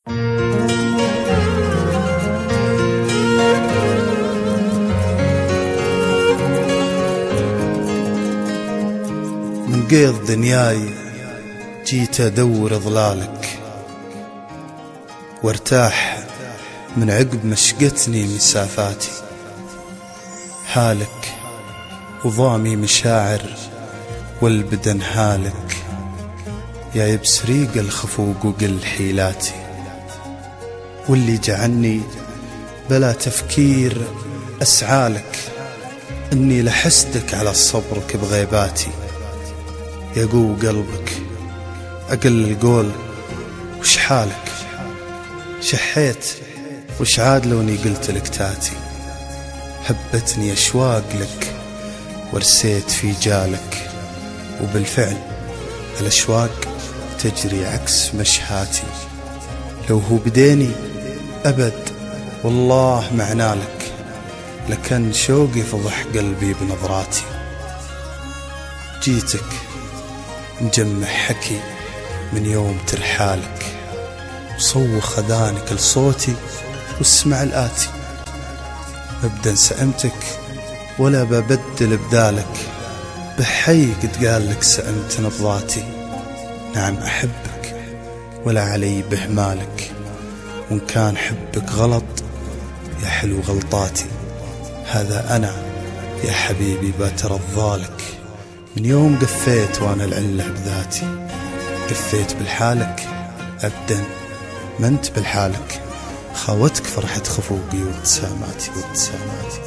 من قيض دنياي جيت أدور ظلالك، وارتاح من عقب مشقتني مسافاتي. حالك وضامي مشاعر والبدن هالك، يا يبس ريق الخفوق وقل حيلاتي. واللي جعلني بلا تفكير أسعالك، إني لحسدك على صبرك بغيباتي. يقو قلبك أقل القول وش حالك، شحيت وش عاد لوني قلت لك تاتي. هبتني أشواق لك ورسيت في جالك، وبالفعل الأشواق تجري عكس مشهاتي. لو هو بديني أبد والله معنالك، لكن شوقي فضح قلبي بنظراتي. جيتك مجمع حكي من يوم ترحالك، وصوخ أذانك لصوتي واسمع الآتي. أبدا سأمتك ولا ببدل بذلك، بحي قد قال لك سأمت نبضاتي. نعم أحبك ولا علي بهمالك، وإن كان حبك غلط يا حلو غلطاتي. هذا أنا يا حبيبي بترضالك، من يوم قفيت وأنا العلة بذاتي. قفيت بالحالك أبدا ما أنت بالحالك، خاوتك فرحة خفوقي وابتساماتي وابتساماتي.